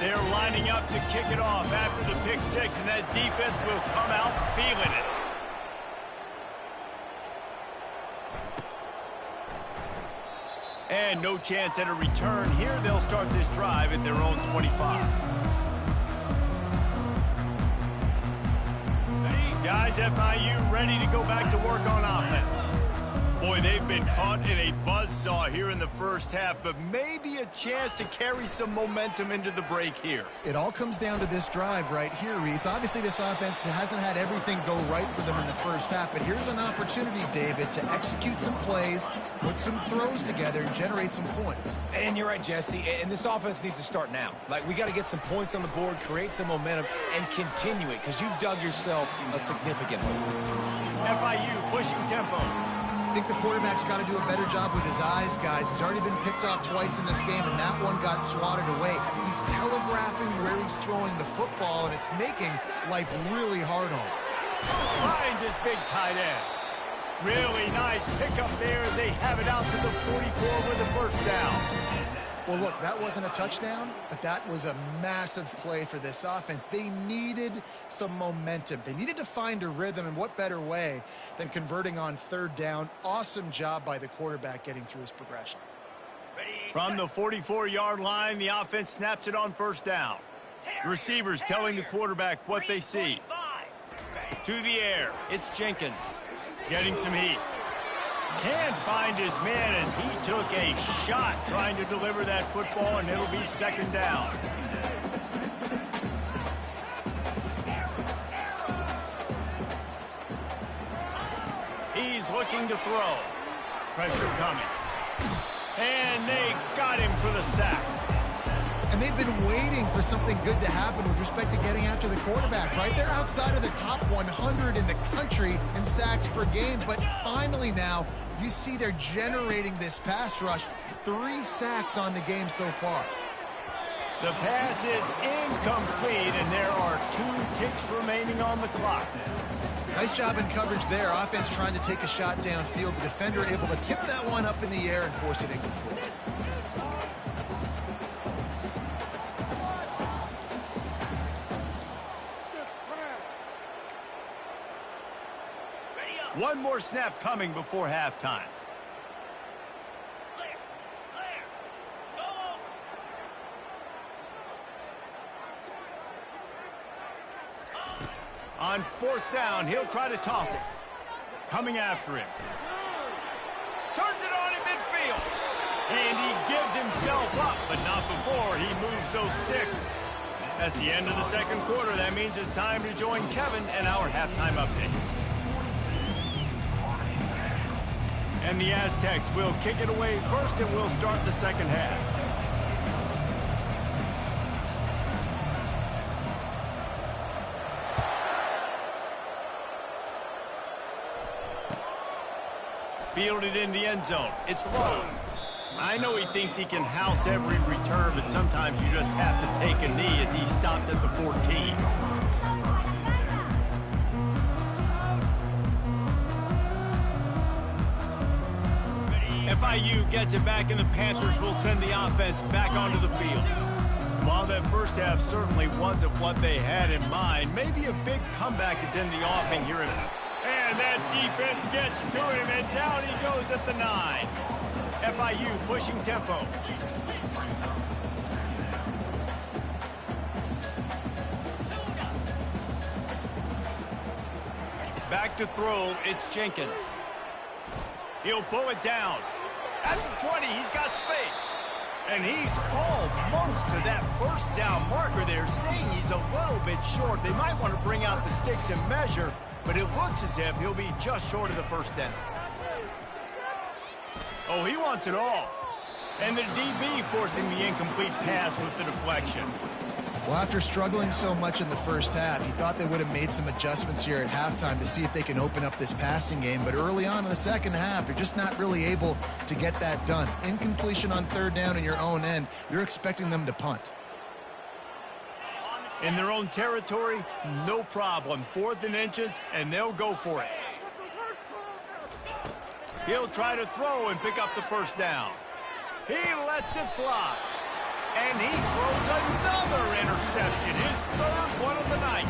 They're lining up to kick it off after the pick six, and that defense will come out feeling it. And no chance at a return here. They'll start this drive at their own 25. Guys, FIU ready to go back to work on offense. Boy, they've been caught in a buzzsaw here in the first half, but maybe a chance to carry some momentum into the break here. It all comes down to this drive right here, Reese. Obviously, this offense hasn't had everything go right for them in the first half, but here's an opportunity, David, to execute some plays, put some throws together, and generate some points. And you're right, Jesse, and this offense needs to start now. Like, we got to get some points on the board, create some momentum, and continue it, because you've dug yourself a significant hole. FIU pushing tempo. I think the quarterback's got to do a better job with his eyes, guys. He's already been picked off twice in this game, and that one got swatted away. He's telegraphing where he's throwing the football, and it's making life really hard on him. Finds his big tight end. Really nice pickup there as they have it out to the 44 with the first down. Well, look, that wasn't a touchdown, but that was a massive play for this offense. They needed some momentum. They needed to find a rhythm, and what better way than converting on third down. Awesome job by the quarterback getting through his progression. From the 44-yard line, the offense snaps it on first down. Receivers telling the quarterback what they see. To the air, it's Jenkins getting some heat. Can't find his man as he took a shot trying to deliver that football, and it'll be second down. He's looking to throw. Pressure coming. And they got him for the sack. And they've been waiting for something good to happen with respect to getting after the quarterback, right? They're outside of the top 100 in the country in sacks per game, but finally now you see they're generating this pass rush. 3 sacks on the game so far. The pass is incomplete, and there are 2 ticks remaining on the clock. Nice job in coverage there. Offense trying to take a shot downfield. The defender able to tip that one up in the air and force it incomplete. One more snap coming before halftime. On fourth down, he'll try to toss it. Coming after him. Turns it on in midfield. And he gives himself up, but not before he moves those sticks. That's the end of the second quarter. That means it's time to join Kevin and our halftime update. And the Aztecs will kick it away first, and we'll start the second half. Fielded in the end zone. It's low. I know he thinks he can house every return, but sometimes you just have to take a knee as he stopped at the 14. FIU gets it back, and the Panthers will send the offense back onto the field. While that first half certainly wasn't what they had in mind, maybe a big comeback is in the offing here. And that defense gets to him, and down he goes at the 9. FIU pushing tempo. Back to throw, it's Jenkins. He'll pull it down. At the 20, he's got space. And he's almost to that first down marker there, saying he's a little bit short. They might want to bring out the sticks and measure, but it looks as if he'll be just short of the first down. Oh, he wants it all. And the DB forcing the incomplete pass with the deflection. Well, after struggling so much in the first half, you thought they would have made some adjustments here at halftime to see if they can open up this passing game. But early on in the second half, they're just not really able to get that done. Incompletion on third down in your own end, you're expecting them to punt. In their own territory, no problem. 4th and inches, and they'll go for it. He'll try to throw and pick up the first down. He lets it fly. And he throws another reception, his third one of the night.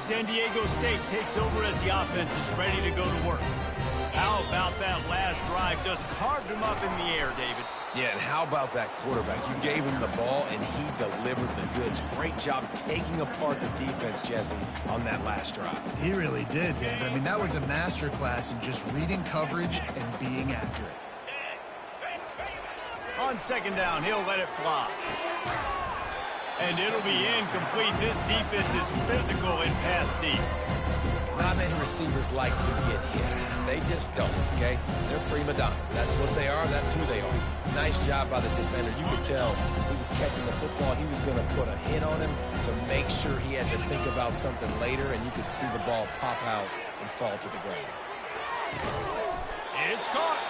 San Diego State takes over as the offense is ready to go to work. How about that last drive? Just carved him up in the air, David. Yeah, and how about that quarterback? You gave him the ball, and he delivered the goods. Great job taking apart the defense, Jesse, on that last drive. He really did, David. I mean, that was a masterclass in just reading coverage and being accurate. On second down, he'll let it fly. And it'll be incomplete. This defense is physical and pass deep. Not many receivers like to get hit. They just don't, okay? They're prima donnas. That's what they are. That's who they are. Nice job by the defender. You could tell he was catching the football. He was going to put a hit on him to make sure he had to think about something later, and you could see the ball pop out and fall to the ground. It's caught.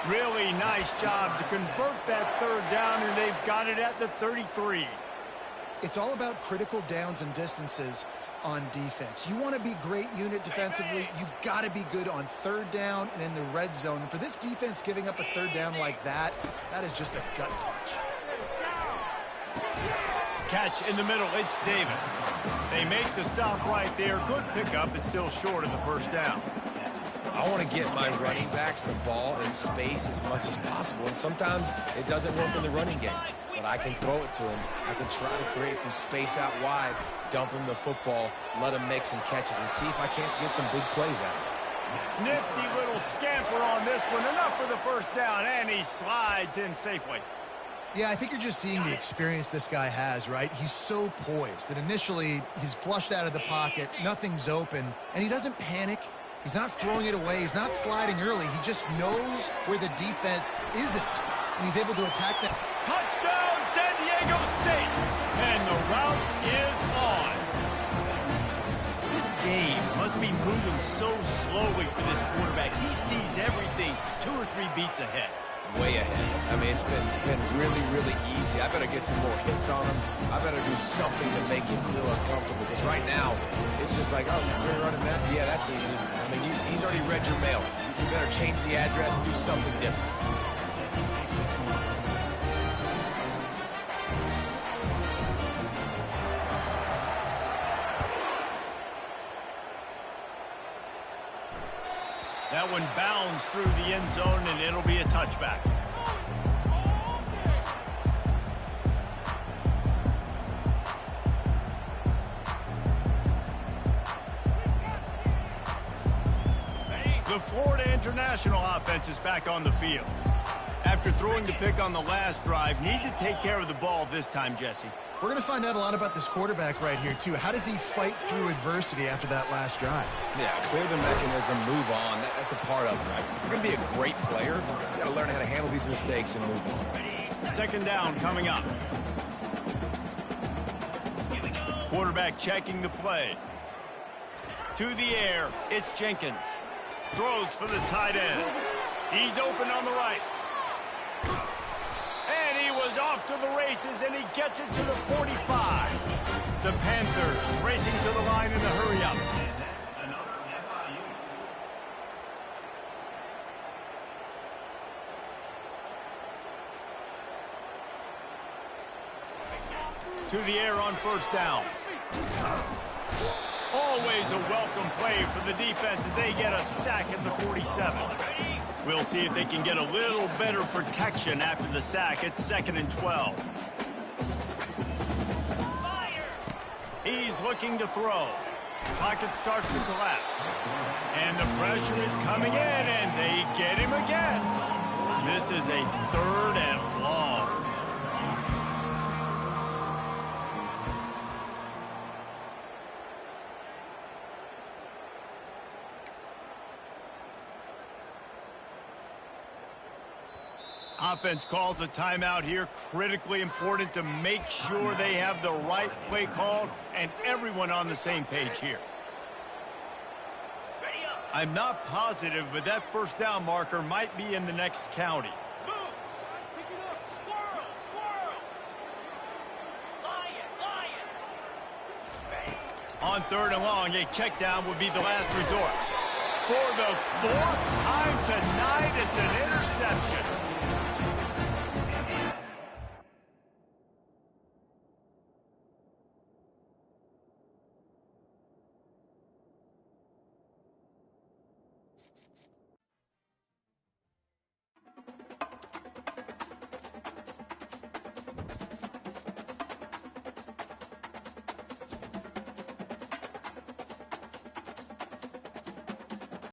Really nice job to convert that third down, and they've got it at the 33. It's all about critical downs and distances on defense. You want to be great unit defensively, you've got to be good on third down and in the red zone. And for this defense giving up a third down like that, that is just a gut punch. Catch in the middle, it's Davis. They make the stop right there. Good pickup, it's still short of the first down. I want to get my running backs the ball in space as much as possible, and sometimes it doesn't work in the running game. But I can throw it to him. I can try to create some space out wide, dump him the football, let him make some catches, and see if I can't get some big plays out of him. Nifty little scamper on this one. Enough for the first down, and he slides in safely. Yeah, I think you're just seeing the experience this guy has, right? He's so poised that initially he's flushed out of the pocket, nothing's open, and he doesn't panic. He's not throwing it away. He's not sliding early. He just knows where the defense isn't, and he's able to attack that. Touchdown, San Diego State! And the route is on. This game must be moving so slowly for this quarterback. He sees everything 2 or 3 beats ahead. Way ahead. I mean, it's been really, really easy. I better get some more hits on him. I better do something to make him feel uncomfortable. Because right now, it's just like, oh, you're running that? Yeah, that's easy. I mean, he's already read your mail. You better change the address and do something different. That one bounds through the end zone, and it'll be a touchback. The Florida International offense is back on the field. After throwing the pick on the last drive, need to take care of the ball this time, Jesse. We're going to find out a lot about this quarterback right here, too. How does he fight through adversity after that last drive? Yeah, clear the mechanism, move on. That's a part of it, right? You're going to be a great player. You've got to learn how to handle these mistakes and move on. Second down coming up. Quarterback checking the play. To the air, it's Jenkins. Throws for the tight end. He's open on the right. And he was off to the races, and he gets it to the 45. The Panthers racing to the line in a hurry-up. To the air on first down. Always a welcome play for the defense as they get a sack at the 47. We'll see if they can get a little better protection after the sack. It's 2nd and 12. He's looking to throw. Pocket starts to collapse. And the pressure is coming in, and they get him again. This is a 3rd and long. Offense calls a timeout here. Critically important to make sure they have the right play called and everyone on the same page here. I'm not positive, but that first down marker might be in the next county. On 3rd and long, a check down would be the last resort. For the 4th time tonight, it's an interception.